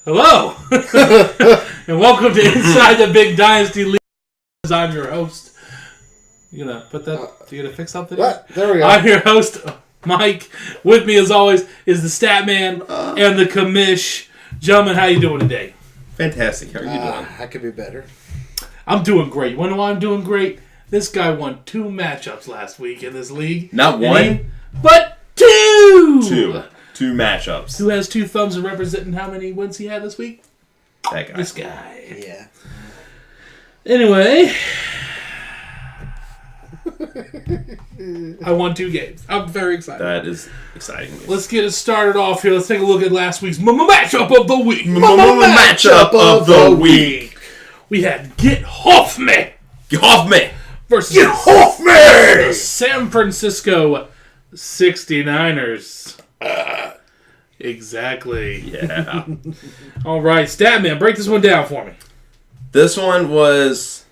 Hello, and welcome to Inside the Big Dynasty League. I'm your host. You gonna put that? You gonna fix something? What? There we go. I'm your host, Mike. With me, as always, is the Stat Man and the Commish. Gentlemen, how you doing today? Fantastic. How are you doing? I could be better. I'm doing great. You wanna know why I'm doing great? This guy won 2 matchups last week in this league. Not one, but 2! 2 matchups. Who has 2 thumbs and representing how many wins he had this week? That guy. This guy. Yeah. Anyway, I won 2 games. I'm very excited. That is exciting news. Let's get it started off here. Let's take a look at last week's matchup of the week. Matchup of the week. We had Get Off Me Get off me. versus Get off the me. San Francisco 69ers. Exactly. Yeah. All right, Statman, break this one down for me. This one was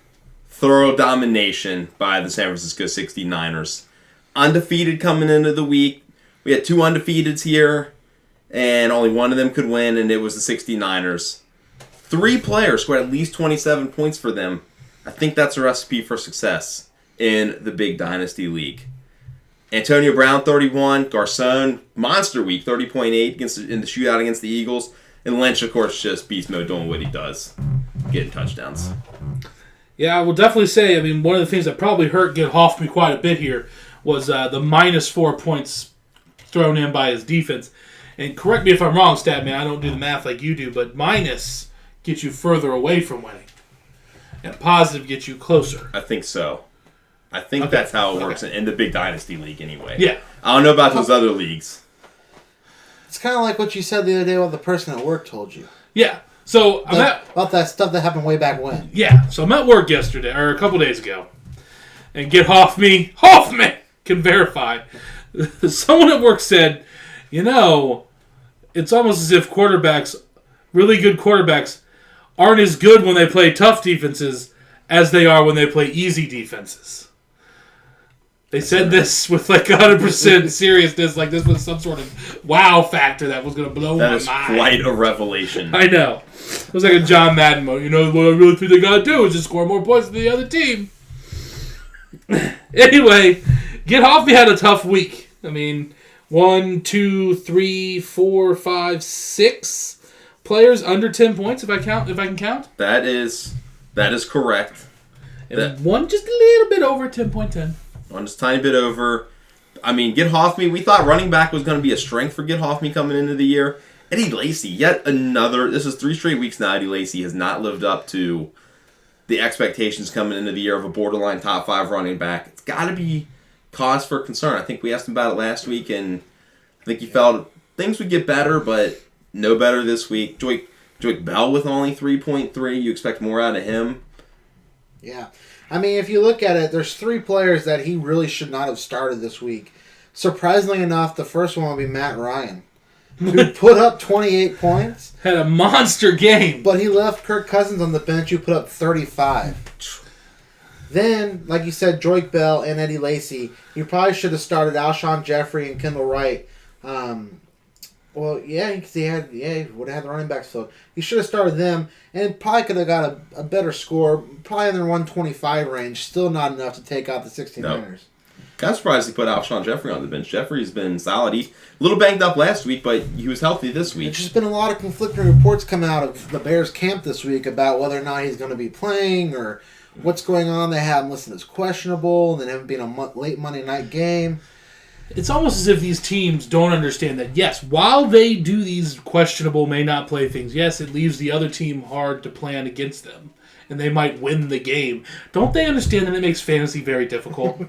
thorough domination by the San Francisco 69ers. Undefeated coming into the week. We had 2 undefeateds here, and only one of them could win, and it was the 69ers. 3 players scored at least 27 points for them. I think that's a recipe for success in the Big Dynasty League. Antonio Brown, 31. Garcon, monster week, 30.8 in the shootout against the Eagles. And Lynch, of course, just beast mode doing what he does, getting touchdowns. Yeah, I will definitely say, one of the things that probably hurt Get Off Me quite a bit here was the minus 4 points thrown in by his defense. And correct me if I'm wrong, Statman, I don't do the math like you do, but minus gets you further away from winning. And positive gets you closer. I think so. I think that's how it works in the Big Dynasty League anyway. Yeah. I don't know about those other leagues. It's kind of like what you said the other day, what the person at work told you. Yeah. So about that stuff that happened way back when. Yeah. So I'm at work yesterday, or a couple days ago, and Get Off Me can verify. Someone at work said, it's almost as if really good quarterbacks, aren't as good when they play tough defenses as they are when they play easy defenses. They said this with 100% seriousness, like this was some sort of wow factor that was going to blow my mind. That is quite a revelation. I know. It was like a John Madden mode. What I really think they got to do is just score more points than the other team. Anyway, Get Off Me had a tough week. 1, 2, 3, 4, 5, 6 players under 10 points if I can count. That is correct. And one just a little bit over 10.10. One just a tiny bit over. Get Off Me, we thought running back was going to be a strength for Get Off Me coming into the year. Eddie Lacy, yet another. This is 3 straight weeks now. Eddie Lacy has not lived up to the expectations coming into the year of a borderline top 5 running back. It's got to be cause for concern. I think we asked him about it last week, and I think he felt things would get better, but no better this week. Joique Bell with only 3.3. You expect more out of him? Yeah. If you look at it, there's 3 players that he really should not have started this week. Surprisingly enough, the first one will be Matt Ryan, who put up 28 points. Had a monster game. But he left Kirk Cousins on the bench, who put up 35. Then, like you said, Joique Bell and Eddie Lacy. You probably should have started Alshon Jeffrey and Kendall Wright. Because he would have had the running backs filled. He should have started them, and probably could have got a better score, probably in the 125 range. Still not enough to take out the 69ers. No. Kind of surprised he put Alshon Jeffrey on the bench. Jeffrey's been solid. He's a little banged up last week, but he was healthy this week. There's just been a lot of conflicting reports coming out of the Bears camp this week about whether or not he's going to be playing or what's going on. They have him listed as questionable, and then haven't been a late Monday night game. It's almost as if these teams don't understand that, yes, while they do these questionable, may not play things, yes, it leaves the other team hard to plan against them, and they might win the game. Don't they understand that it makes fantasy very difficult?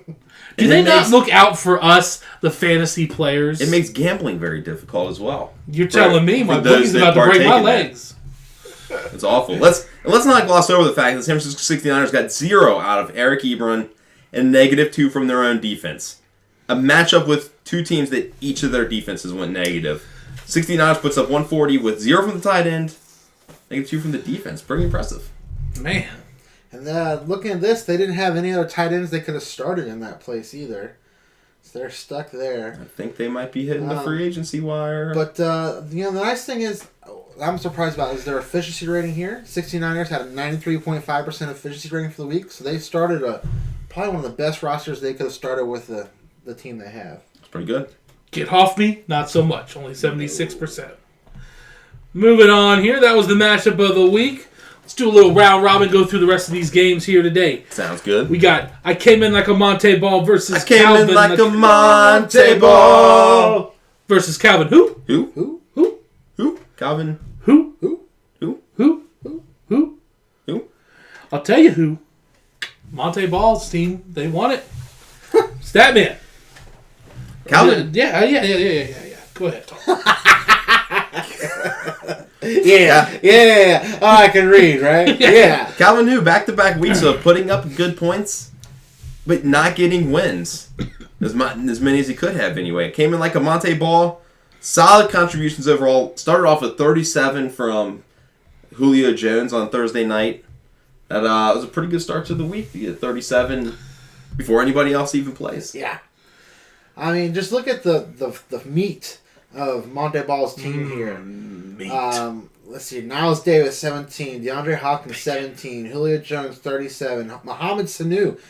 Do they not look out for us, the fantasy players? It makes gambling very difficult as well. You're telling me my bookie's about to break my legs. It's awful. Let's not gloss over the fact that the San Francisco 69ers got 0 out of Eric Ebron and -2 from their own defense. A matchup with 2 teams that each of their defenses went negative. 69ers puts up 140 with 0 from the tight end, -2 from the defense. Pretty impressive. Man. And looking at this, they didn't have any other tight ends they could have started in that place either. So they're stuck there. I think they might be hitting the free agency wire. But, the nice thing is, I'm surprised about is their efficiency rating here. 69ers had a 93.5% efficiency rating for the week, so they started probably one of the best rosters they could have started with the team they have. It's pretty good. Get Hoffme, not so much. Only 76%. Moving on here. That was the matchup of the week. Let's do a little round robin, go through the rest of these games here today. Sounds good. We got I Came In Like a Monte Ball versus I came Calvin in like a Monte Ball. versus Calvin. Who? Who? Who? Who? Who? Calvin. Who? Who? Who? Who? Who? Who? I'll tell you who. Monte Ball's team. They won it. Statman. Calvin. Yeah. Go ahead, Tom. Yeah. Oh, I can read, right? Yeah. Calvin who? Back-to-back weeks of putting up good points, but not getting wins. As many as he could have, anyway. Came in like a Monte Ball. Solid contributions overall. Started off with 37 from Julio Jones on Thursday night. That was a pretty good start to the week to get 37 before anybody else even plays. Yeah. I mean, just look at the meat of Monte Ball's team here. Meat. Let's see. Niles Davis, 17. DeAndre Hopkins, 17. Julio Jones, 37. Mohamed Sanu.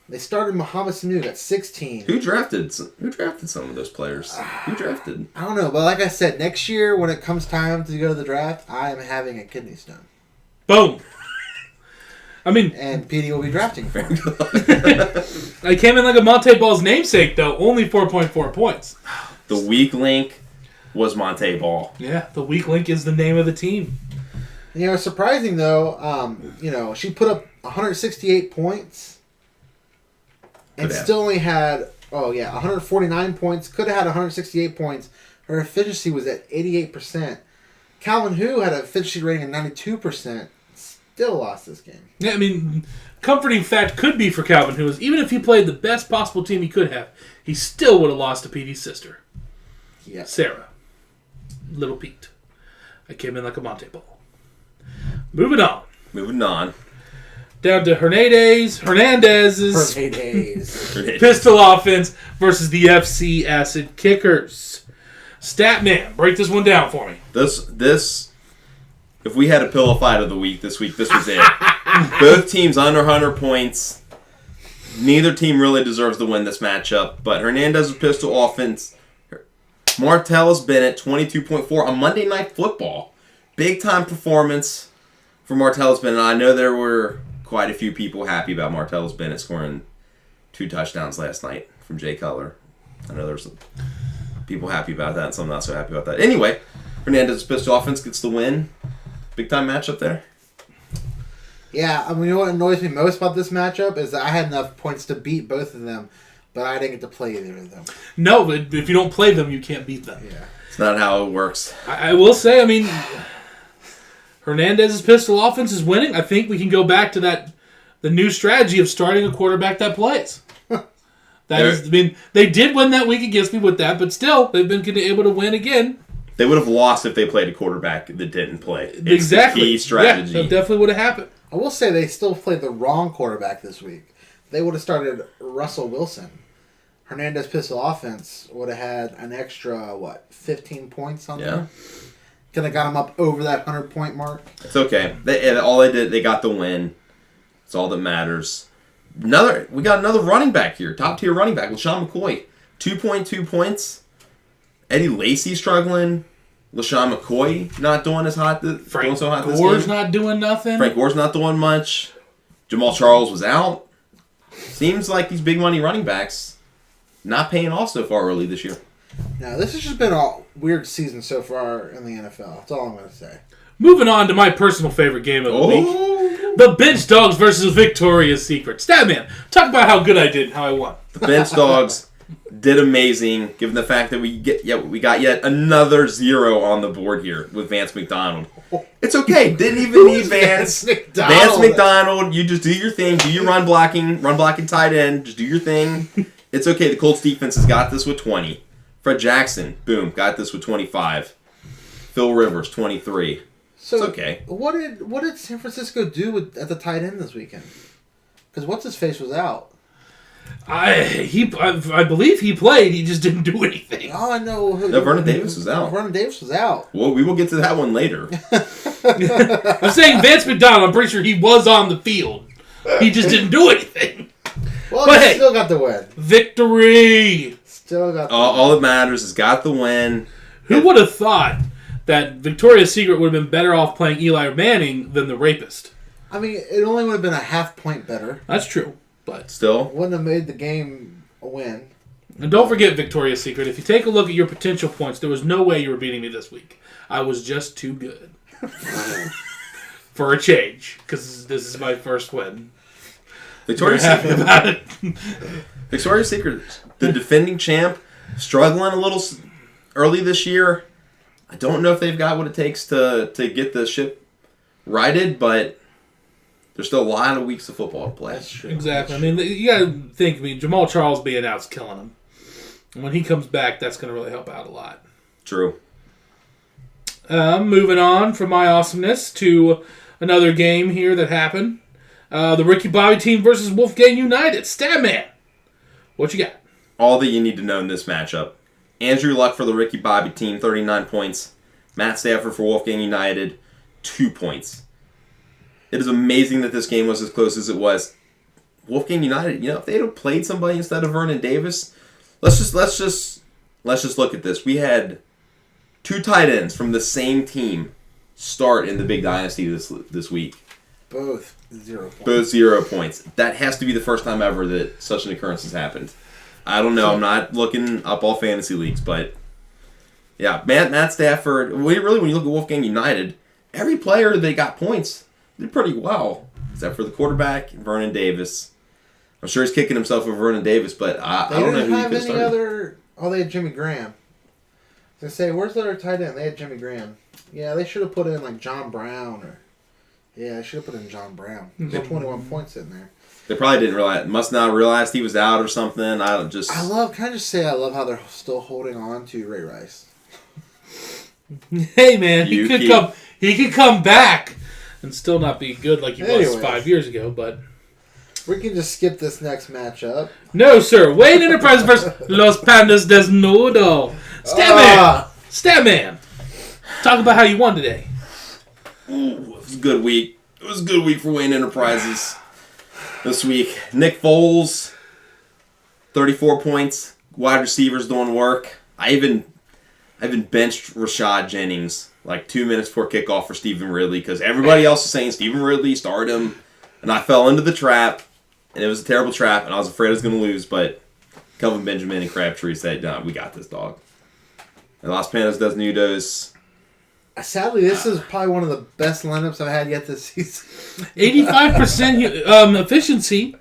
They started Mohamed Sanu at 16. Who drafted some of those players? Who drafted? I don't know, but like I said, next year when it comes time to go to the draft, I am having a kidney stone. Boom. I mean, And PD will be drafting for him. I Came In Like a Monte Ball's namesake, though. Only 4.4 points. The weak link was Monte Ball. Yeah, the weak link is the name of the team. You know, surprising though, she put up 168 points and still only had 149 points. Could have had 168 points. Her efficiency was at 88%. Calvin Hu had an efficiency rating of 92%. Still lost this game. Yeah, I mean, comforting fact could be for Calvin, who is even if he played the best possible team he could have, he still would have lost to PD's sister, Sarah, Little Pete. I Came In Like a Monte Ball. Moving on. Down to Hernandez's pistol offense versus the FC Acid Kickers. Statman, break this one down for me. This. If we had a pillow fight of the week this week, this was it. Both teams under 100 points. Neither team really deserves to win this matchup. But Hernandez's pistol offense. Martellus Bennett, 22.4 on Monday Night Football. Big time performance for Martellus Bennett. I know there were quite a few people happy about Martellus Bennett scoring 2 touchdowns last night from Jay Cutler. I know there's some people happy about that and some not so happy about that. Anyway, Hernandez's pistol offense gets the win. Big time matchup there. Yeah, I mean, you know what annoys me most about this matchup is that I had enough points to beat both of them, but I didn't get to play either of them. No, but if you don't play them, you can't beat them. Yeah. It's not how it works. I will say, I mean, Hernandez's pistol offense is winning. I think we can go back to the new strategy of starting a quarterback that plays. They did win that week against me with that, but still, they've been able to win again. They would have lost if they played a quarterback that didn't play. It's exactly. The key strategy. Yeah, that definitely would have happened. I will say they still played the wrong quarterback this week. They would have started Russell Wilson. Hernandez pistol offense would have had an extra, 15 points on there? Could have got him up over that 100-point mark. It's okay. They got the win. It's all that matters. We got another running back here. Top-tier running back, LaShawn McCoy. 2.2 points. Eddie Lacy struggling. LaShawn McCoy not doing as hot. Frank so hot Gore's not doing nothing. Frank Gore's not doing much. Jamal Charles was out. Seems like these big money running backs not paying off so far early this year. Now, this has just been a weird season so far in the NFL. That's all I'm going to say. Moving on to my personal favorite game of the week. The Bench Dogs versus Victoria's Secret. Statman, talk about how good I did and how I won. The Bench Dogs did amazing, given the fact that we got yet another 0 on the board here with Vance McDonald. It's okay. Didn't even need Vance. Vance McDonald, you just do your thing. Do your run blocking tight end. Just do your thing. It's okay. The Colts defense has got this with 20. Fred Jackson, boom, got this with 25. Phil Rivers, 23. So it's okay. What did San Francisco do at the tight end this weekend? Because what's his face was out. I believe he played. He just didn't do anything. Oh, I know. No, Vernon Davis was out. Vernon Davis was out. Well, we will get to that one later. I'm saying Vance McDonald. I'm pretty sure he was on the field. He just didn't do anything. Well, But he hey, still got the win. Victory. Still got the All that matters is got the win. Who would have thought that Victoria's Secret would have been better off playing Eli Manning than the rapist? I mean, it only would have been a half point better. That's true, but Still, Wouldn't have made the game a win. and don't forget Victoria's Secret. If you take a look at your potential points, there was no way you were beating me this week. I was just too good for a change because this is my first win. Victoria's Very happy Secret. about it. Victoria's Secret, the defending champ, struggling a little early this year. I don't know if they've got what it takes to get the ship righted, but there's still a lot of weeks of football to play. That's true. Exactly. I mean, you got to think. I mean, Jamal Charles being out's killing him. And when he comes back, that's going to really help out a lot. True. Moving on from my awesomeness to another game here that happened. The Ricky Bobby team versus Wolfgang United. Statman, what you got? All that you need to know in this matchup. Andrew Luck for the Ricky Bobby team, 39 points. Matt Stafford for Wolfgang United, 2 points. It is amazing that this game was as close as it was. Wolfgang United, if they had played somebody instead of Vernon Davis, let's just look at this. We had 2 tight ends from the same team start in the big dynasty this week. Both 0 points. Both 0 points. That has to be the first time ever that such an occurrence has happened. I don't know. I'm not looking up all fantasy leagues, but yeah, Matt Stafford. Really, when you look at Wolfgang United, every player that got points did pretty well, except for the quarterback, Vernon Davis. I'm sure he's kicking himself over Vernon Davis, but I don't know who he have could any start. other. Oh, they had Jimmy Graham. I was gonna say, where's the other tight end? They had Jimmy Graham. Yeah, they should have put in like John Brown or. Yeah, they should have put in John Brown. He had 21 points in there. They probably didn't realize, must not have realized he was out or something. Can I just say I love how they're still holding on to Ray Rice. Hey man, he could come back and still not be good like he was 5 years ago, but we can just skip this next matchup. No, sir. Wayne Enterprise versus Los Pandas Desnudo. Statman. Talk about how you won today. Ooh, it was a good week. It was a good week for Wayne Enterprises this week. Nick Foles, 34 points. Wide receivers doing work. I even benched Rashad Jennings like 2 minutes before kickoff for Stephen Ridley because everybody else was saying Stephen Ridley, start him. And I fell into the trap, and it was a terrible trap, and I was afraid I was going to lose, but Kelvin Benjamin and Crabtree said, no, we got this, dog. And Los Pandas Desnudos. Sadly, this is probably one of the best lineups I've had yet this season. 85% efficiency.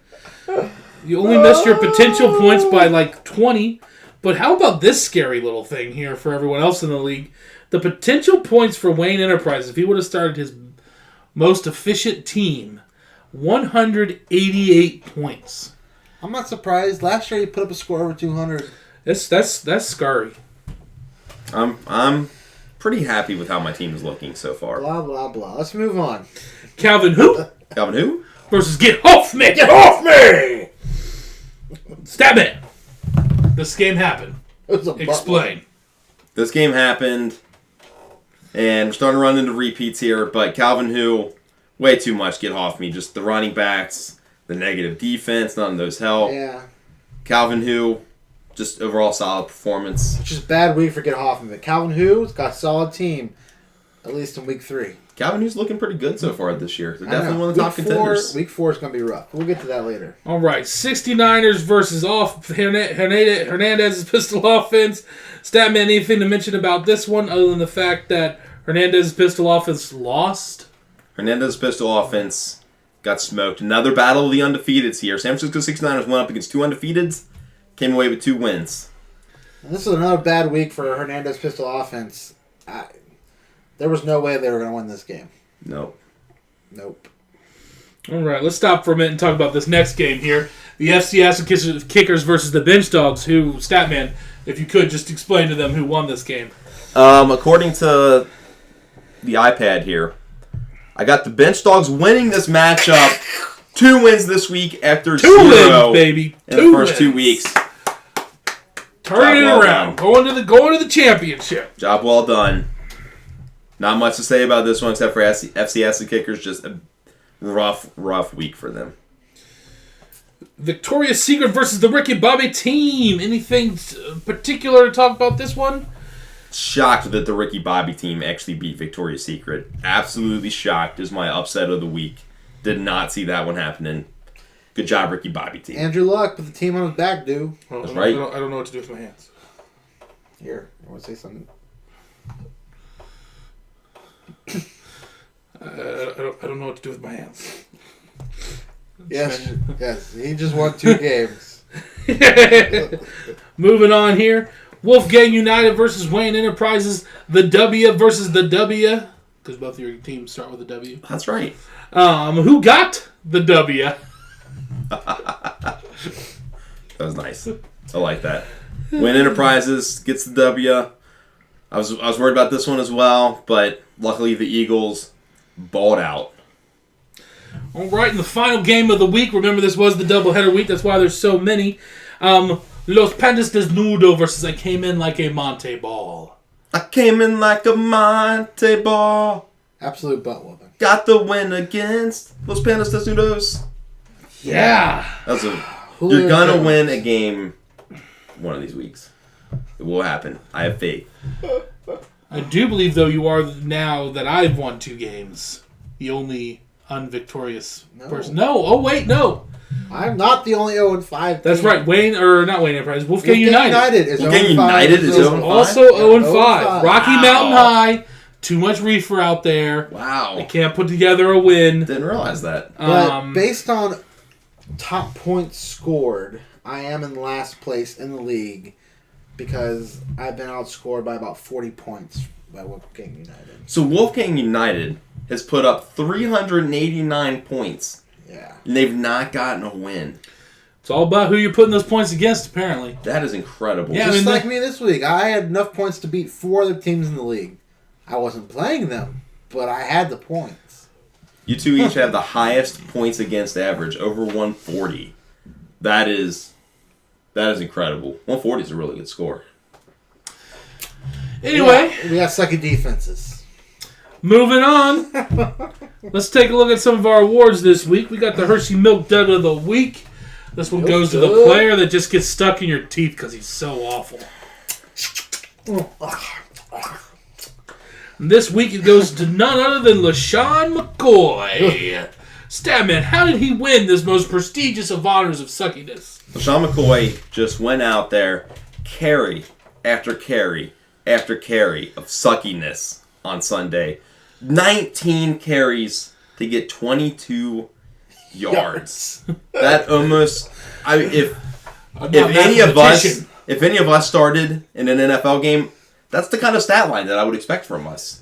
You only missed your potential points by like 20. But how about this scary little thing here for everyone else in the league? The potential points for Wayne Enterprise, if he would have started his most efficient team, 188 points. I'm not surprised. Last year he put up a score over 200. That's scary. I'm pretty happy with how my team is looking so far. Blah, blah, blah. Let's move on. Calvin who? Calvin who? Versus Get Off Me! Get Off Me! Stab it! This game happened. It was a Explain. This game happened, and we're starting to run into repeats here, but Calvin who, way too much Get Off Me. Just the running backs, the negative defense, none of those help. Yeah. Calvin who, just overall solid performance. It's just a bad week for Get Hoffman. But Calvin Who's got a solid team, at least in week 3. Calvin who's looking pretty good so far this year. They're definitely one of the top Week contenders. Week 4 is going to be rough. We'll get to that later. All right, 69ers versus Hernandez's pistol offense. Statman, anything to mention about this one other than the fact that Hernandez's pistol offense lost? Hernandez's pistol offense got smoked. Another battle of the undefeateds here. San Francisco 69ers went up against 2 undefeateds, came away with 2 wins. And this is another bad week for Hernandez pistol offense. There was no way they were going to win this game. Nope. All right, let's stop for a minute and talk about this next game here. The FCS Kickers versus the Bench Dogs, who, Statman, if you could, just explain to them who won this game. According to the iPad here, I got the Bench Dogs winning this matchup 2 wins this week after 2 0 wins, baby. in the first 2 weeks. Turning it well around. done. Going to the championship. Job well done. Not much to say about this one except for FCS and Kickers. Just a rough week for them. Victoria's Secret versus the Ricky Bobby team. Anything particular to talk about this one? Shocked that the Ricky Bobby team actually beat Victoria's Secret. Absolutely shocked is my upset of the week. Did not see that one happening. Good job, Ricky Bobby team. Andrew Luck put the team on his back, dude. That's right. I don't know what to do with my hands. Here, I want to say something. I don't know what to do with my hands. Yes. He just won 2 games. Moving on here. Wolfgang United versus Wayne Enterprises. The W versus the W. Because both of your teams start with a W. That's right. Who got the W? That was nice. I like that. Win Enterprises gets the W. I was worried about this one as well, but luckily the Eagles balled out. All right, in the final game of the week. Remember, this was the doubleheader week. That's why there's so many. Los Pandas Desnudo versus I Came In Like a Monte Ball. I came in like a Monte ball. Absolute butt whooping. Got the win against Los Pandas Desnudos. Yeah. That's you're gonna win a game one of these weeks. It will happen. I have faith. I do believe, though, you are now that I've won 2 games. The only unvictorious person. No. Oh, wait, no. I'm not the only 0-5. That's right. Not Wayne Enterprise. Wolfgang United. Is Wolfgang 0-5. United is 0-5? Also 0-5. Rocky Wow. Mountain High. Too much reefer out there. Wow. They can't put together a win. Didn't realize that. But based on top points scored, I am in last place in the league because I've been outscored by about 40 points by Wolfgang United. So Wolfgang United has put up 389 points. Yeah. And they've not gotten a win. It's all about who you're putting those points against, apparently. That is incredible. Yeah, Just like me this week. I had enough points to beat 4 other teams in the league. I wasn't playing them, but I had the points. You two each have the highest points against average, over 140. That is incredible. 140 is a really good score. Anyway. Yeah, we got sucky defenses. Moving on. Let's take a look at some of our awards this week. We got the Hershey Milk Dud of the Week. This one goes to the player that just gets stuck in your teeth because he's so awful. And this week it goes to none other than LaShawn McCoy. Statman, how did he win this most prestigious of honors of suckiness? LaShawn McCoy just went out there, carry after carry after carry of suckiness on Sunday. 19 carries to get 22 yards. That almost... if any of us started in an NFL game, that's the kind of stat line that I would expect from us.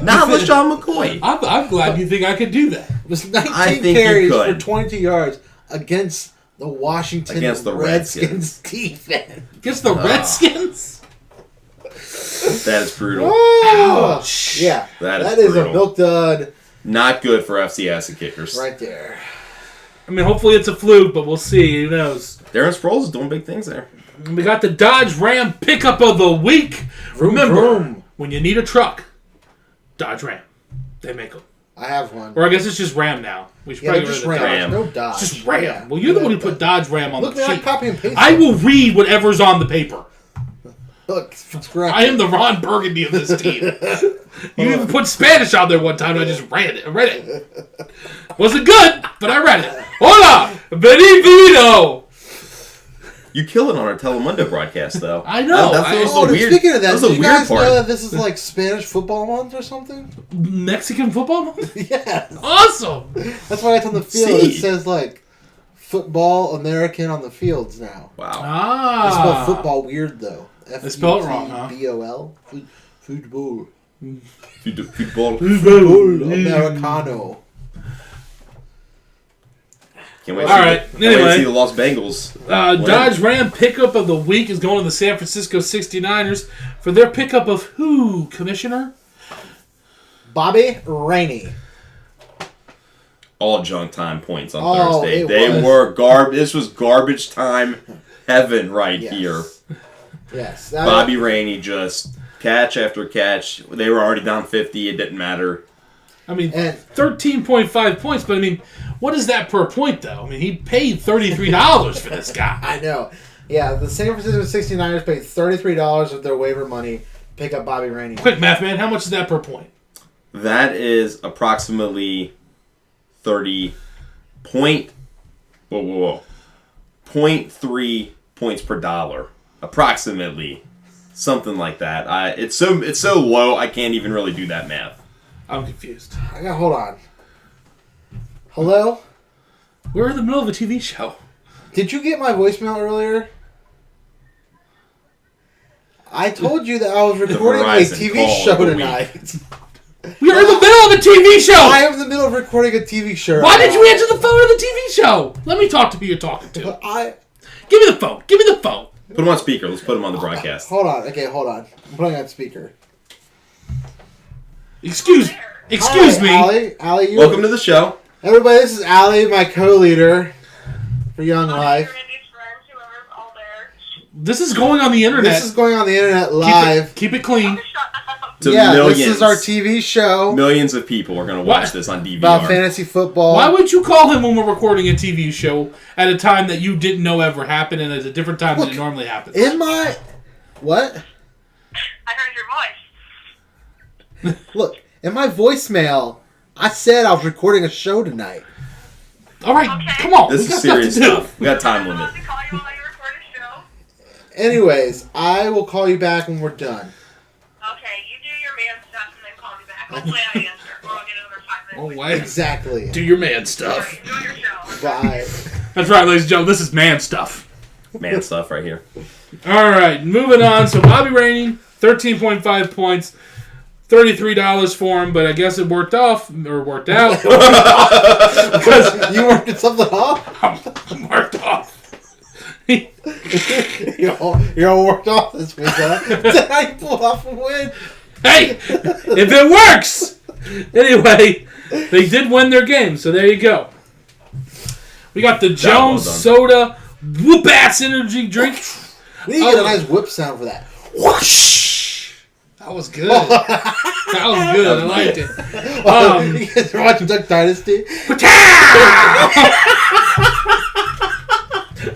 Not LaShawn McCoy. I'm glad you think I could do that. It was 19 carries for 22 yards against the Washington Redskins defense. Against the Redskins? That is brutal. Oh, ouch. Yeah. That is brutal. A milk dud. Not good for FCS and Kickers. Right there. I mean, hopefully it's a fluke, but we'll see. Who knows? Darren Sproles is doing big things there. We got the Dodge Ram pickup of the week. Remember, when you need a truck, Dodge Ram. They make them. I have one. Or I guess it's just Ram now. We should probably just go to the Ram. Dodge. No Dodge. It's just Ram. Yeah. Well, you're the one who put Dodge Ram on Look, the sheet. I copy and paste. I will read whatever's on the paper. Look, it's correct. I am the Ron Burgundy of this team. You even put Spanish on there one time, and I just read it. Wasn't good, but I read it. Hola, benvenuto. You kill it on our Telemundo broadcast, though. I know. That was the weird. Speaking of that, was the do you weird guys part. know that this is like Spanish football month or something? Mexican football month? Yes. Awesome. That's why it's on the field. It says like football American on the fields now. Wow. They spell football weird though. They spell it wrong, huh? F-U-T-B-O-L. Football. Football. Americano. Can't wait All right. to see the Los Bengals. Dodge Ram pickup of the week is going to the San Francisco 69ers for their pickup of who, Commissioner? Bobby Rainey. all junk time points on Oh, Thursday. This was garbage time heaven here. Yes. Bobby Rainey just catch after catch. They were already down 50. It didn't matter. I mean, 13.5 points, but I mean, what is that per point, though? I mean, he paid $33 for this guy. I know. Yeah, the San Francisco 69ers paid $33 of their waiver money to pick up Bobby Rainey. Quick math, man. How much is that per point? That is approximately 0.3 points per dollar. Approximately. Something like that. It's so low, I can't even really do that math. I'm confused. Hold on. Hello? We're in the middle of a TV show. Did you get my voicemail earlier? I told you that I was recording a TV show tonight. We are in the middle of a TV show! I am in the middle of recording a TV show. Why did you answer the phone of the TV show? Let me talk to who you're talking to. Give me the phone. Give me the phone. Put him on speaker. Let's put him on the broadcast. Hold on. Okay, hold on. I'm putting on speaker. Excuse me. Allie, welcome to the show. Everybody, this is Allie, my co-leader for Young Life. This is going on the internet. This is going on the internet live. Keep it clean. Millions. This is our TV show. Millions of people are going to watch this on DVR. About fantasy football. Why would you call him when we're recording a TV show at a time that you didn't know ever happened and at a different time than it normally happens? What? I heard your voice. Look, in my voicemail, I said I was recording a show tonight. All right, Okay. come on. This is serious stuff. We got time limit. To call you while you record a show. Anyways, I will call you back when we're done. Okay, you do your man stuff and then call me back. Hopefully I answer, or I'll get another 5 minutes. Oh, wait. Exactly. Do your man stuff. Alright, enjoy your show. Bye. That's right, ladies and gentlemen. This is man stuff. Man stuff right here. All right, moving on. So Bobby Rainey, 13.5 points, $33 for him, but I guess it worked out. Because you worked something off? Worked off. You're all worked off this week, huh? Did I pull off a win? Hey, if it works. Anyway, they did win their game, so there you go. We got the Jones Soda Whoop-Ass Energy Drink. We need to get a nice whip sound for that. Whoosh! That was good. That was good. I liked it. You guys are watching Duck Dynasty?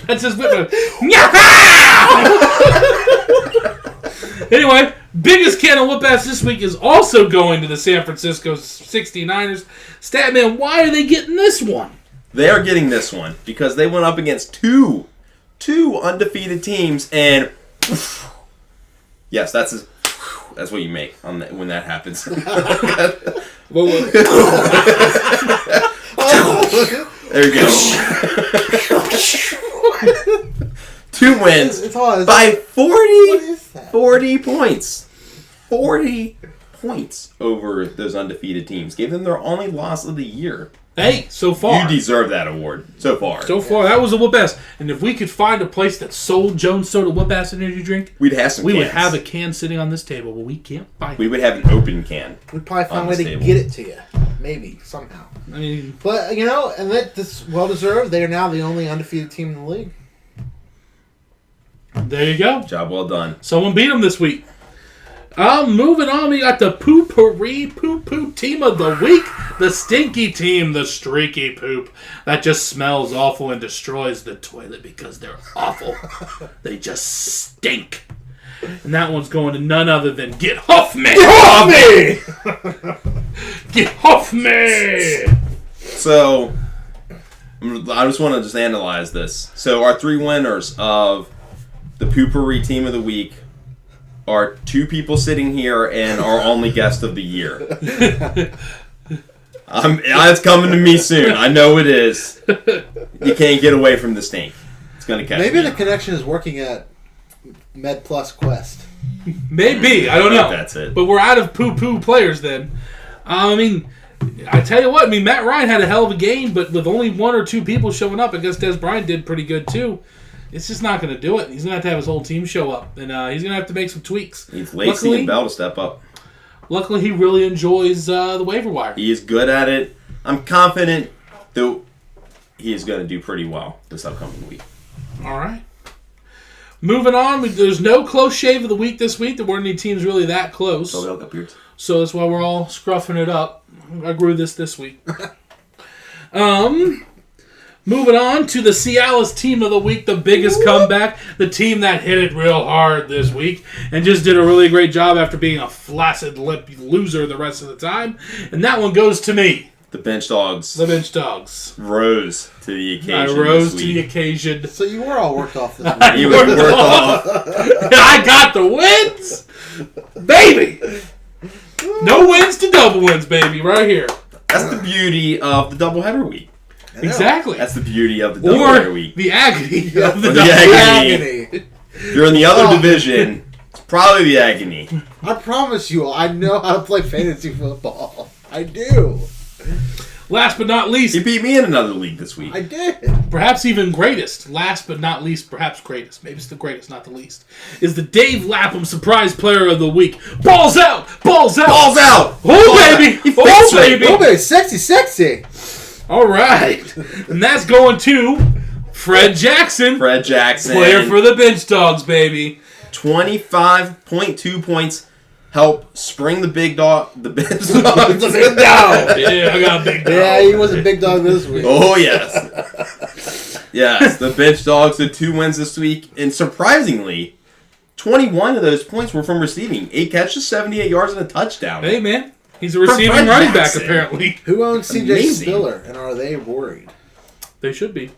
That's his whip. Anyway, biggest can of whoop-ass this week is also going to the San Francisco 69ers. Statman, why are they getting this one? They are getting this one because they went up against two undefeated teams, and yes, that's what you make when that happens. There you go. 2 wins by 40 points. 40 points over those undefeated teams. Gave them their only loss of the year. Hey, so far. You deserve that award. So far. That was a whoop-ass. And if we could find a place that sold Jones Soda whoop-ass energy drink, we'd have some we cans. would have a can sitting on this table, but we can't find it. We would have an open can. We'd probably find a way to get it to you. Maybe, somehow. I mean... But, and that's well-deserved. They are now the only undefeated team in the league. There you go. Job well done. Someone beat them this week. Moving on, we got the Poo-Pourri Poo-Poo Team of the Week. The stinky team, the streaky poop. That just smells awful and destroys the toilet because they're awful. They just stink. And that one's going to none other than Get Off Me! Get Off Me! Get Off Me! So, I just want to just analyze this. So, our 3 winners of the Poo-Pourri Team of the Week are 2 people sitting here and our only guest of the year. It's coming to me soon. I know it is. You can't get away from the stink. It's going to catch Maybe me. the connection is working at Med Plus Quest. Maybe. I don't know. That's it. But we're out of poo-poo players then. I tell you what. Matt Ryan had a hell of a game, but with only 1 or 2 people showing up, I guess Des Bryant did pretty good too. It's just not going to do it. He's going to have his whole team show up, and he's going to have to make some tweaks. He's Lacey and Bell to step up. Luckily, he really enjoys the waiver wire. He is good at it. I'm confident Though he is going to do pretty well this upcoming week. All right. Moving on, there's no close shave of the week this week. There weren't any teams really that close. So they all got beards. So that's why we're all scruffing it up. I grew this week. Moving on to the Cialis team of the week, the biggest comeback, the team that hit it real hard this week and just did a really great job after being a flaccid lip loser the rest of the time. And that one goes to me. The bench dogs. The bench dogs. Rose to the occasion. I rose to the occasion. So you were all worked off this week. You were worked off. I got the wins, baby. No wins to double wins, baby, right here. That's the beauty of the doubleheader week. Exactly. That's the beauty of the doubleheader week. The agony of the The agony. If you're in the other division, it's probably the agony. I promise you, I know how to play fantasy football. I do. Last but not least, He beat me in another league this week. I did. perhaps even greatest, last but not least, perhaps greatest, maybe it's the greatest, not the least, is the Dave Lapham Surprise Player of the Week. Balls out! Balls out! Balls out! Oh, baby! He Oh, fixed it. baby! Oh, baby, sexy. All right. And that's going to Fred Jackson, Fred Jackson. player for the Bench Dogs, baby. 25.2 points. Help spring the big dog. The bench dogs. The big dog. Yeah, I got a big dog. Yeah, he was a big dog this week. Oh, yes. Yes, the bench dogs had 2 wins this week. And surprisingly, 21 of those points were from receiving. 8 catches, 78 yards, and a touchdown. Hey, man. He's a receiving Fred running back, Jackson. apparently. Who owns CJ Amazing. Spiller, and are they worried? They should be.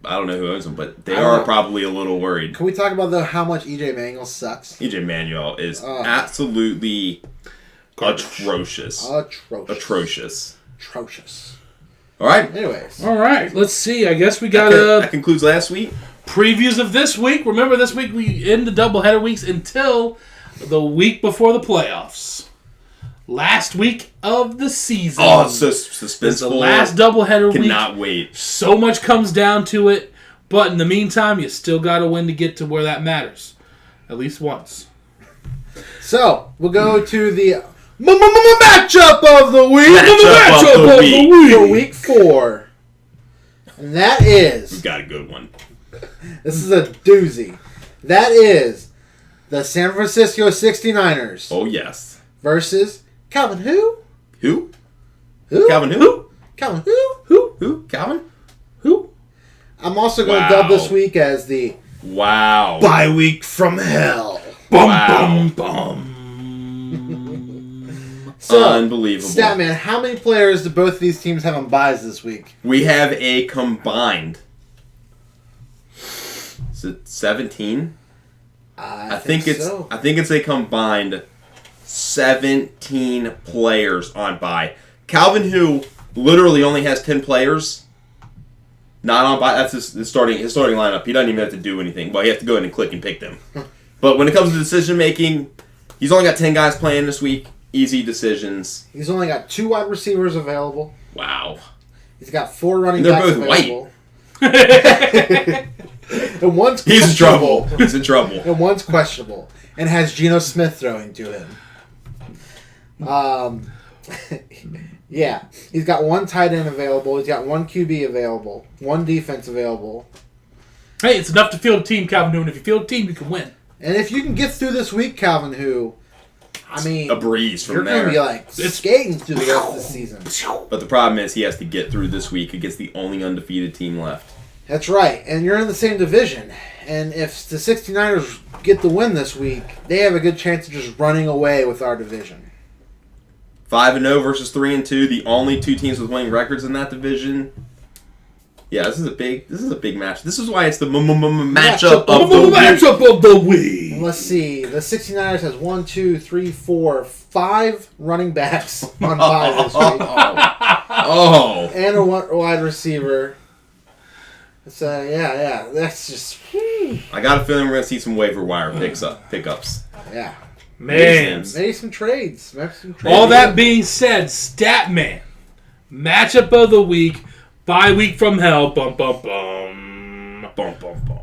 I don't know who owns them, but they I don't are know. probably a little worried. Can we talk about how much EJ Manuel sucks? EJ Manuel is absolutely atrocious. Atrocious. All right. Anyways. All right. Let's see. I guess we got That concludes last week. previews of this week. Remember, this week we end the doubleheader weeks until the week before the playoffs. Last week of the season. Oh, it's so It's suspenseful. the last doubleheader week. Cannot wait. So much comes down to it, but in the meantime, you still got to win to get to where that matters. At least once. So, we'll go to the matchup of the week. Matchup of the week. For week 4. And that is... We've got a good one. This is a doozy. That is the San Francisco 69ers Oh, yes. versus Calvin who? Who? Who? Calvin who? Calvin who? Who? Calvin? Who? I'm also going to Wow. dub this week as the Wow. bye week from hell. Bum, Wow. bum, bum. So, Unbelievable. Statman, how many players do both of these teams have on buys this week? We have a combined. Is it 17? I think it's so. I think it's a combined 17 players on bye. Calvin, who literally only has 10 players, not on bye. That's his starting lineup. He doesn't even have to do anything. Well, he has to go in and click and pick them. But when it comes to decision making, he's only got 10 guys playing this week. Easy decisions. He's only got 2 wide receivers available. Wow. He's got 4 running And they're backs both white. available. And one's He's in trouble. questionable. He's in trouble. And one's questionable. And has Geno Smith throwing to him. Yeah. He's got 1 tight end available. He's got 1 QB available. 1 defense available. Hey, it's enough to field a team, Calvin Newman. If you field a team, you can win. And if you can get through this week, Calvin, who, I mean, A breeze you're from going to there. be like skating through the rest of the season. But the problem is he has to get through this week against the only undefeated team left. That's right. And you're in the same division. And if the 69ers get the win this week, they have a good chance of just running away with our division. 5-0 versus 3-2, the only 2 teams with winning records in that division. Yeah, this is a big match. This is why it's the matchup of the week. Matchup of the week. And let's see. The 69ers has 1, 2, 3, 4, 5 running backs on bye this week. Oh. And a wide receiver. So, yeah. That's just... I got a feeling we're going to see some waiver wire pickups. Yeah. Man. Maybe some trades. All that being said, Statman. Matchup of the week. Bye week from hell. Bum, bum, bum. Bum, bum, bum.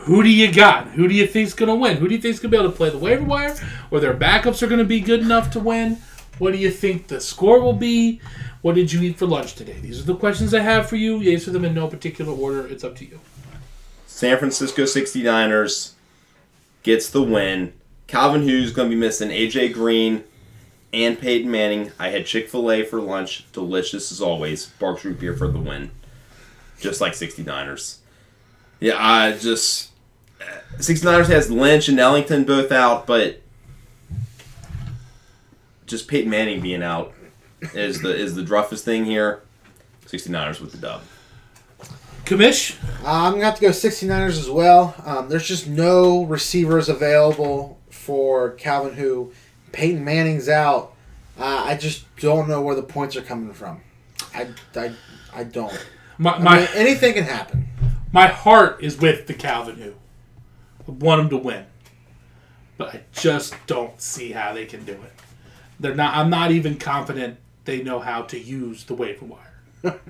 Who do you got? Who do you think's going to win? Who do you think's going to be able to play the waiver wire? Or their backups are going to be good enough to win? What do you think the score will be? What did you eat for lunch today? These are the questions I have for you. You answer them in no particular order. It's up to you. San Francisco 69ers gets the win. Calvin Hughes going to be missing A.J. Green and Peyton Manning. I had Chick-fil-A for lunch. Delicious as always. Barks Root Beer for the win. Just like 69ers. Yeah, 69ers has Lynch and Ellington both out, but just Peyton Manning being out is the roughest thing here. 69ers with the dub. Kamish? I'm going to have to go 69ers as well. There's just no receivers available for Calvin Who. Peyton Manning's out. I just don't know where the points are coming from. I don't. Anything can happen. My heart is with the Calvin Who. I want them to win. But I just don't see how they can do it. I'm not even confident they know how to use the waiver wire.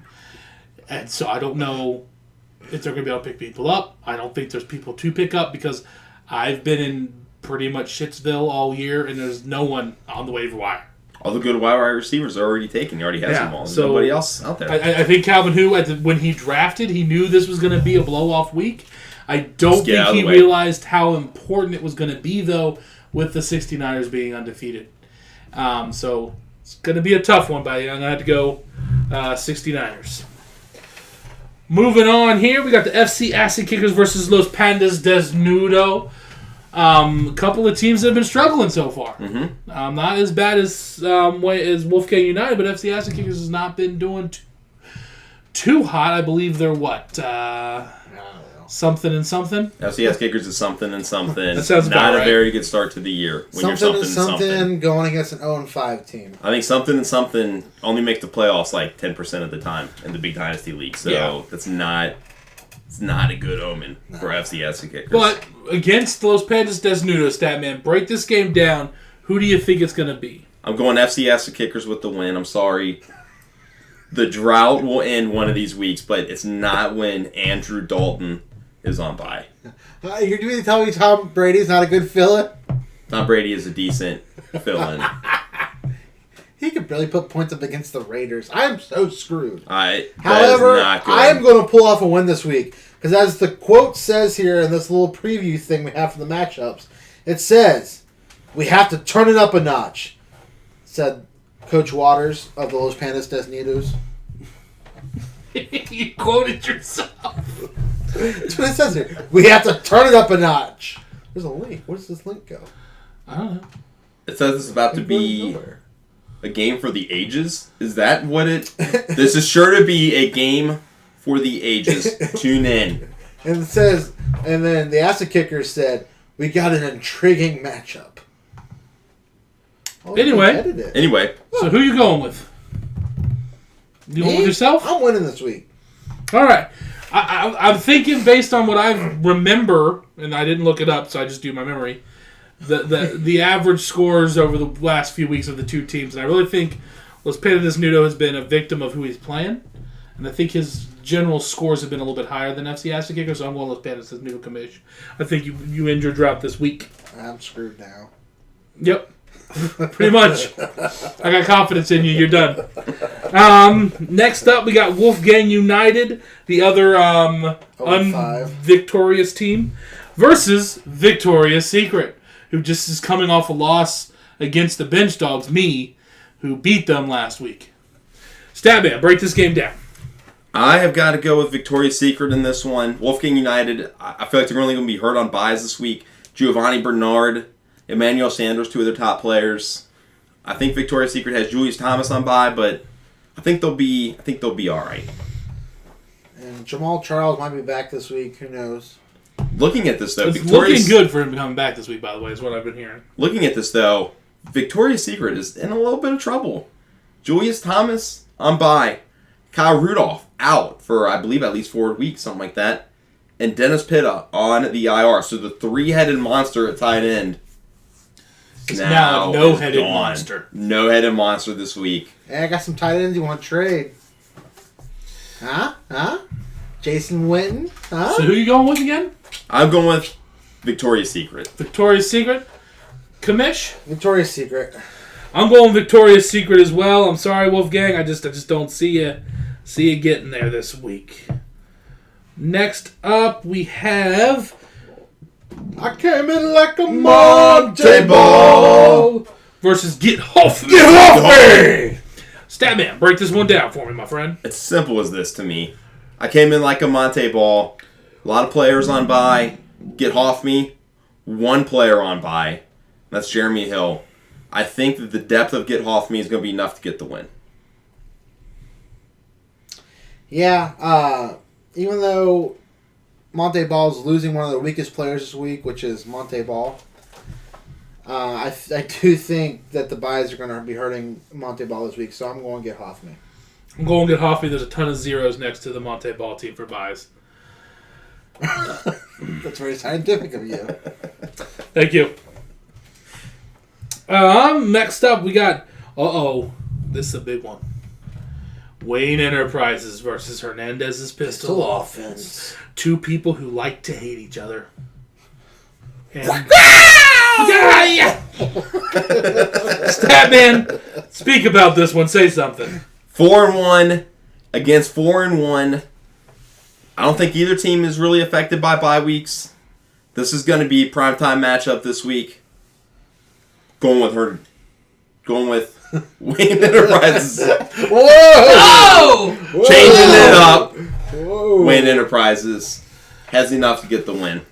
And so I don't know if they're going to be able to pick people up. I don't think there's people to pick up because I've been in pretty much Shitsville all year and there's no one on the waiver wire. All the good wide receivers are already taken. He already has them all. There's nobody else out there. I think Calvin Who, when he drafted, he knew this was going to be a blow-off week. I don't think he realized how important it was going to be, though, with the 69ers being undefeated. So it's going to be a tough one, but I'm going to have to go 69ers. Moving on here, we got the FC Acid Kickers versus Los Pandas Desnudo. A couple of teams that have been struggling so far. Mm-hmm. Not as bad as Wolfgang United, but FC Acid Kickers has not been doing too hot. I believe they're what? Something and something? FCS Kickers is something and something. That sounds about not right. A very good start to the year. When you're something and something going against an 0-5 team. I think something and something only make the playoffs like 10% of the time in the big Dynasty league. So that's not a good omen for FCS Kickers. But against Los Pandas Desnudo, Statman, break this game down. Who do you think it's going to be? I'm going FCS Kickers with the win. I'm sorry. The drought will end one of these weeks, but it's not when Andrew Dalton is on bye. You're going to tell me Tom Brady's not a good fill-in? Tom Brady is a decent fill-in. He could barely put points up against the Raiders. I'm so screwed. However, I'm going to pull off a win this week. Because as the quote says here in this little preview thing we have for the matchups, it says, we have to turn it up a notch, said Coach Waters of the Los Pandas Desnudos. You quoted yourself. That's what it says here. We have to turn it up a notch. There's a link. Where does this link go? I don't know. It says it's about to be a game for the ages. Is that what it... This is sure to be a game for the ages. Tune in. And it says... And then the Acid Kickers said, we got an intriguing matchup. Anyway. So who you going with? You going with yourself? I'm winning this week. All right. I'm thinking based on what I remember, and I didn't look it up, so I just do my memory, the average scores over the last few weeks of the two teams. And I really think Los Pandas Desnudo has been a victim of who he's playing. And I think his general scores have been a little bit higher than FC Acid Kicker, so I'm going Los Pandas Desnudo Commish. I think you end your drought this week. I'm screwed now. Yep. Pretty much. I got confidence in you. You're done. Next up, we got Wolfgang United, the other unvictorious team, versus Victoria's Secret, who just is coming off a loss against the bench dogs, me, who beat them last week. Statman, break this game down. I have got to go with Victoria's Secret in this one. Wolfgang United, I feel like they're only going to be hurt on buys this week. Giovanni Bernard, Emmanuel Sanders, two of their top players. I think Victoria's Secret has Julius Thomas on bye, but I think they'll be all right. And Jamal Charles might be back this week. Who knows? Looking at this, though, it's looking good for him coming back this week, by the way, is what I've been hearing. Looking at this, though, Victoria's Secret is in a little bit of trouble. Julius Thomas on bye. Kyle Rudolph out for, I believe, at least 4 weeks, something like that. And Dennis Pitta on the IR. So the three-headed monster at tight end now a no-headed monster. No-headed monster this week. Hey, I got some tight ends you want to trade. Huh? Jason Witten? Huh? So who you going with again? I'm going with Victoria's Secret. Victoria's Secret? Kamish? Victoria's Secret. I'm going Victoria's Secret as well. I'm sorry, Wolfgang. I just don't see you getting there this week. Next up, we have I came in like a Monte Ball versus Get Off Me. Get off me! Statman, break this one down for me, my friend. It's simple as this to me. I came in like a Monte Ball. A lot of players on bye. Get off me. One player on bye. That's Jeremy Hill. I think that the depth of Get off me is going to be enough to get the win. Yeah, even though Monte Ball is losing one of the weakest players this week, which is Monte Ball, I do think that the buys are going to be hurting Monte Ball this week, so I'm going to get Hoffman. I'm going to get Hoffman. There's a ton of zeros next to the Monte Ball team for buys. That's very scientific of you. Thank you. Next up, we got... this is a big one. Wayne Enterprises versus Hernandez's Pistol Offense. Two people who like to hate each other. And Statman, speak about this one. Say something. 4-1 against 4-1. I don't think either team is really affected by bye weeks. This is going to be a primetime matchup this week. Going with Wayne Enterprises. Whoa! Changing it up. Whoa. Wayne Enterprises has enough to get the win.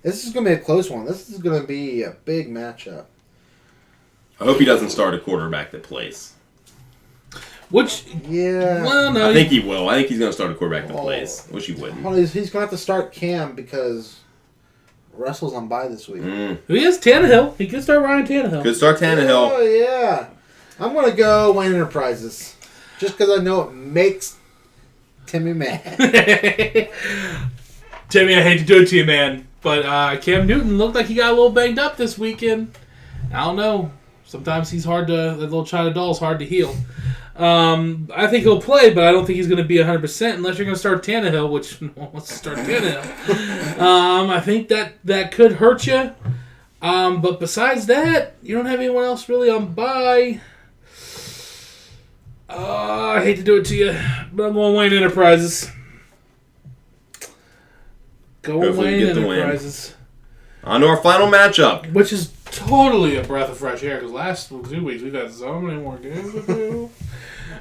This is going to be a close one. This is going to be a big matchup. I hope he doesn't start a quarterback that plays. Which, Yeah. well, no. I think he will. I think he's going to start a quarterback that plays. Wish he wouldn't. Well, he's going to have to start Cam because Russell's on bye this week. He is Tannehill. He could start Ryan Tannehill. Good start, Tannehill. Oh, yeah. I'm going to go Wayne Enterprises. Just because I know it makes Timmy mad. Timmy, I hate to do it to you, man. But Cam Newton looked like he got a little banged up this weekend. I don't know. Sometimes he's hard to... That little China doll's hard to heal. I think he'll play, but I don't think he's going to be 100% unless you're going to start Tannehill, which let's start Tannehill. I think that could hurt you. But besides that, you don't have anyone else really on bye. I hate to do it to you, but I'm going Wayne Enterprises. Go Wayne Enterprises. On to our final matchup. Which is totally a breath of fresh air, because last 2 weeks we've had so many more games to do.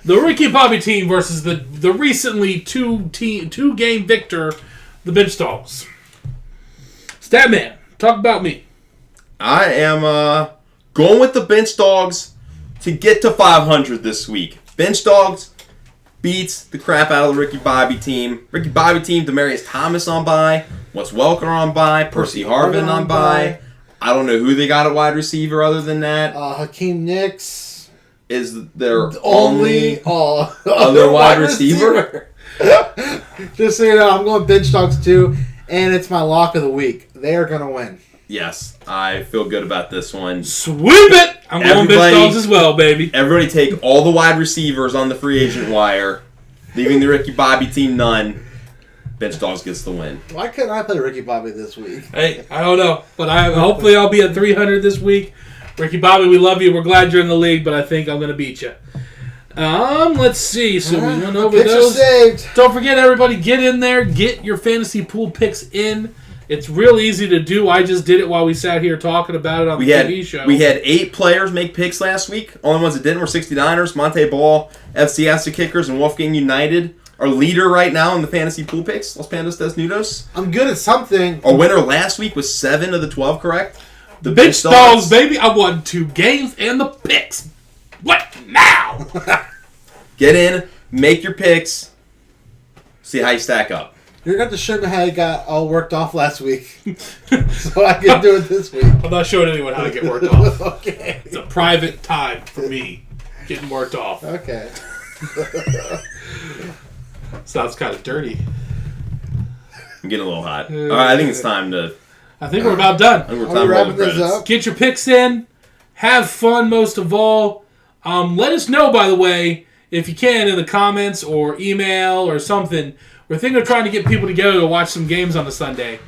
The Ricky Bobby team versus the recently two-game victor, the Bench Dogs. Statman, talk about me. I am going with the Bench Dogs to get to 500 this week. Bench Dogs beats the crap out of the Ricky Bobby team. Ricky Bobby team, Demaryius Thomas on bye. Wes Welker on bye. Percy Harvin on bye. I don't know who they got at wide receiver other than that. Hakeem Nicks is their only other other wide receiver. Just so you know, I'm going Bench Dogs too, and it's my lock of the week. They are going to win. Yes, I feel good about this one. Sweep it! I'm going Bench Dogs as well, baby. Everybody take all the wide receivers on the free agent wire, leaving the Ricky Bobby team none. Bench Dogs gets the win. Why couldn't I play Ricky Bobby this week? Hey, I don't know, but hopefully I'll be at 300 this week. Ricky Bobby, we love you. We're glad you're in the league, but I think I'm going to beat you. Let's see. So we went over picks those. Are saved. Don't forget, everybody, get in there. Get your fantasy pool picks in. It's real easy to do. I just did it while we sat here talking about it on the TV show. We had 8 players make picks last week. Only ones that didn't were 69ers, Monte Ball, FC Acid Kickers, and Wolfgang United. Our leader right now in the fantasy pool picks, Los Pandas Desnudos. I'm good at something. Our winner last week was 7 of the 12 correct. The Bench Dogs, baby. I won 2 games and the picks. What now? Get in, make your picks, see how you stack up. You're going to have to show me how you got all worked off last week so I can do it this week. I'm not showing anyone how to get worked off. Okay. It's a private time for me getting worked off. Okay. Sounds kind of dirty. I'm getting a little hot. All right, I think it's time to... I think we're about done. I think we're Are time we to roll wrapping the this credits. up? Get your picks in. Have fun most of all. Let us know, by the way, if you can, in the comments or email or something. We're thinking of trying to get people together to watch some games on a Sunday.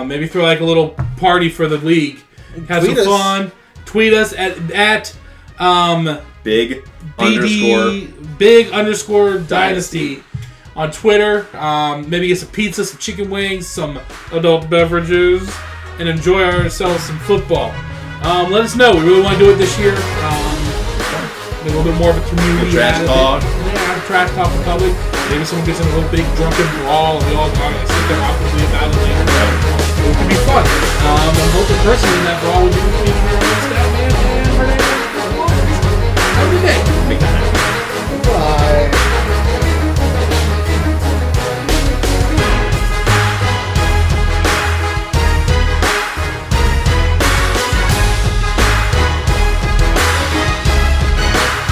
Maybe throw like a little party for the league. Have Tweet some us. fun. Tweet us at Big _underscore Dynasty on Twitter. Maybe get some pizza, some chicken wings, some adult beverages, and enjoy ourselves some football. Let us know. We really want to do it this year. A little bit more of a community. Trash talk. Yeah, trash talk in public. Maybe someone gets in a little big drunken brawl and we all gotta sit there awkwardly about it later. It could be fun. I'm hoping personally that brawl would be